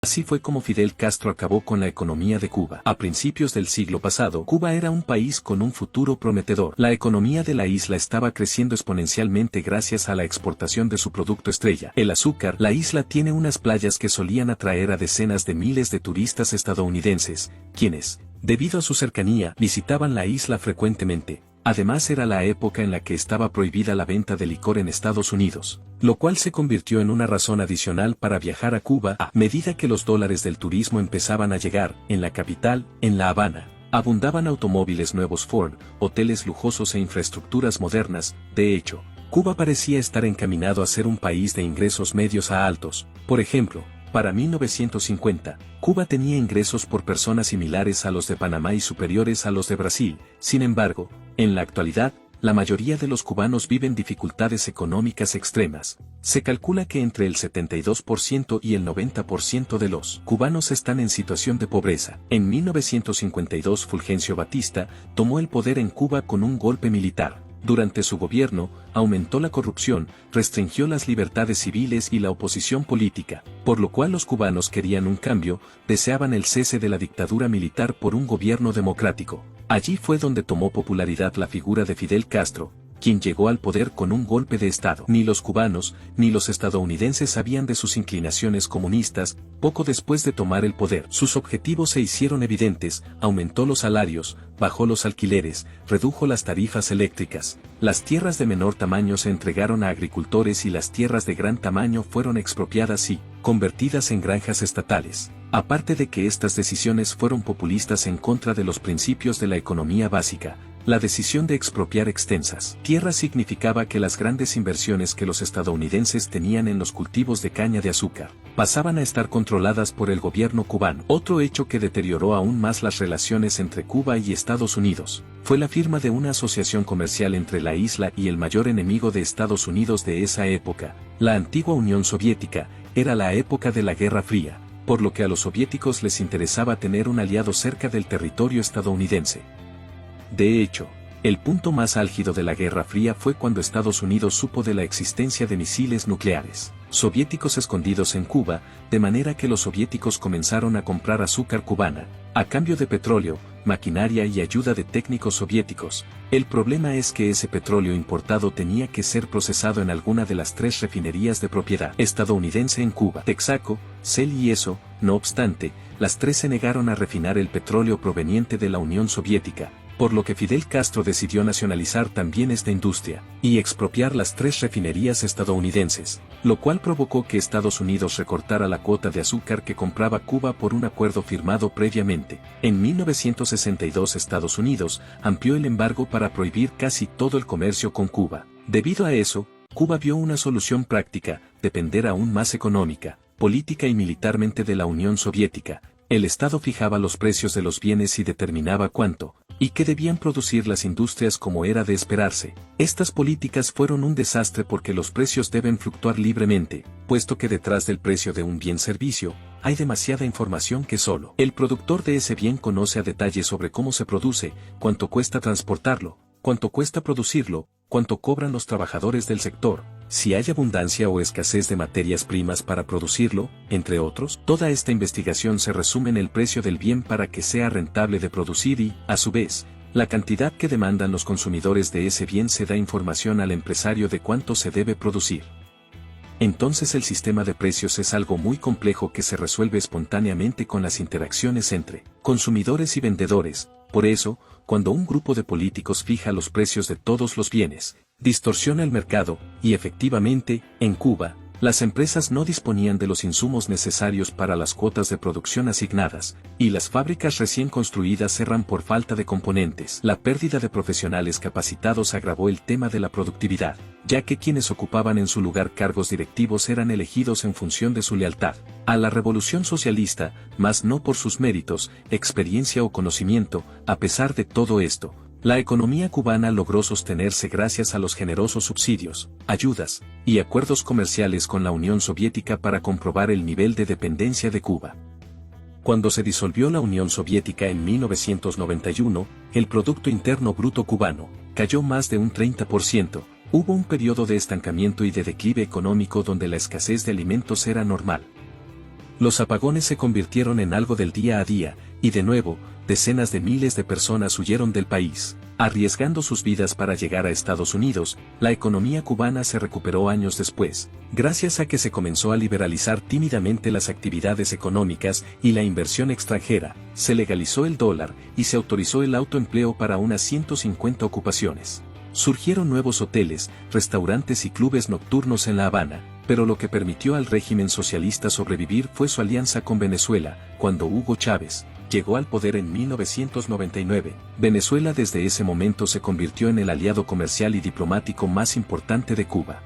Así fue como Fidel Castro acabó con la economía de Cuba. A principios del siglo pasado, Cuba era un país con un futuro prometedor. La economía de la isla estaba creciendo exponencialmente gracias a la exportación de su producto estrella, el azúcar. La isla tiene unas playas que solían atraer a decenas de miles de turistas estadounidenses, quienes, debido a su cercanía, visitaban la isla frecuentemente. Además era la época en la que estaba prohibida la venta de licor en Estados Unidos, lo cual se convirtió en una razón adicional para viajar a Cuba a medida que los dólares del turismo empezaban a llegar. En la capital, en La Habana, abundaban automóviles nuevos Ford, hoteles lujosos e infraestructuras modernas. De hecho, Cuba parecía estar encaminado a ser un país de ingresos medios a altos. Por ejemplo, para 1950, Cuba tenía ingresos por persona similares a los de Panamá y superiores a los de Brasil. Sin embargo, en la actualidad, la mayoría de los cubanos viven dificultades económicas extremas. Se calcula que entre el 72% y el 90% de los cubanos están en situación de pobreza. En 1952 Fulgencio Batista tomó el poder en Cuba con un golpe militar. Durante su gobierno, aumentó la corrupción, restringió las libertades civiles y la oposición política, por lo cual los cubanos querían un cambio, deseaban el cese de la dictadura militar por un gobierno democrático. Allí fue donde tomó popularidad la figura de Fidel Castro, quien llegó al poder con un golpe de Estado. Ni los cubanos, ni los estadounidenses sabían de sus inclinaciones comunistas. Poco después de tomar el poder, sus objetivos se hicieron evidentes: aumentó los salarios, bajó los alquileres, redujo las tarifas eléctricas, las tierras de menor tamaño se entregaron a agricultores y las tierras de gran tamaño fueron expropiadas y convertidas en granjas estatales. Aparte de que estas decisiones fueron populistas en contra de los principios de la economía básica, la decisión de expropiar extensas tierras significaba que las grandes inversiones que los estadounidenses tenían en los cultivos de caña de azúcar pasaban a estar controladas por el gobierno cubano. Otro hecho que deterioró aún más las relaciones entre Cuba y Estados Unidos fue la firma de una asociación comercial entre la isla y el mayor enemigo de Estados Unidos de esa época, la antigua Unión Soviética. Era la época de la Guerra Fría, por lo que a los soviéticos les interesaba tener un aliado cerca del territorio estadounidense. De hecho, el punto más álgido de la Guerra Fría fue cuando Estados Unidos supo de la existencia de misiles nucleares soviéticos escondidos en Cuba, de manera que los soviéticos comenzaron a comprar azúcar cubana, a cambio de petróleo, maquinaria y ayuda de técnicos soviéticos. El problema es que ese petróleo importado tenía que ser procesado en alguna de las 3 refinerías de propiedad estadounidense en Cuba, Texaco, Shell y ESSO. No obstante, las 3 se negaron a refinar el petróleo proveniente de la Unión Soviética, por lo que Fidel Castro decidió nacionalizar también esta industria y expropiar las 3 refinerías estadounidenses, lo cual provocó que Estados Unidos recortara la cuota de azúcar que compraba Cuba por un acuerdo firmado previamente. En 1962 Estados Unidos amplió el embargo para prohibir casi todo el comercio con Cuba. Debido a eso, Cuba vio una solución práctica: depender aún más económica, política y militarmente de la Unión Soviética. El Estado fijaba los precios de los bienes y determinaba cuánto y qué debían producir las industrias, como era de esperarse. Estas políticas fueron un desastre porque los precios deben fluctuar libremente, puesto que detrás del precio de un bien-servicio hay demasiada información que solo el productor de ese bien conoce a detalle sobre cómo se produce, cuánto cuesta transportarlo, cuánto cuesta producirlo, cuánto cobran los trabajadores del sector, si hay abundancia o escasez de materias primas para producirlo, entre otros. Toda esta investigación se resume en el precio del bien para que sea rentable de producir y, a su vez, la cantidad que demandan los consumidores de ese bien se da información al empresario de cuánto se debe producir. Entonces el sistema de precios es algo muy complejo que se resuelve espontáneamente con las interacciones entre consumidores y vendedores. Por eso, cuando un grupo de políticos fija los precios de todos los bienes, distorsiona el mercado, y efectivamente, en Cuba, las empresas no disponían de los insumos necesarios para las cuotas de producción asignadas, y las fábricas recién construidas cerran por falta de componentes. La pérdida de profesionales capacitados agravó el tema de la productividad, ya que quienes ocupaban en su lugar cargos directivos eran elegidos en función de su lealtad a la revolución socialista, mas no por sus méritos, experiencia o conocimiento. A pesar de todo esto, la economía cubana logró sostenerse gracias a los generosos subsidios, ayudas y acuerdos comerciales con la Unión Soviética. Para comprobar el nivel de dependencia de Cuba, cuando se disolvió la Unión Soviética en 1991, el Producto Interno Bruto cubano cayó más de un 30%. Hubo un periodo de estancamiento y de declive económico donde la escasez de alimentos era normal. Los apagones se convirtieron en algo del día a día, y de nuevo, decenas de miles de personas huyeron del país. Arriesgando sus vidas para llegar a Estados Unidos, la economía cubana se recuperó años después, gracias a que se comenzó a liberalizar tímidamente las actividades económicas y la inversión extranjera, se legalizó el dólar y se autorizó el autoempleo para unas 150 ocupaciones. Surgieron nuevos hoteles, restaurantes y clubes nocturnos en La Habana, pero lo que permitió al régimen socialista sobrevivir fue su alianza con Venezuela, cuando Hugo Chávez llegó al poder en 1999. Venezuela desde ese momento se convirtió en el aliado comercial y diplomático más importante de Cuba.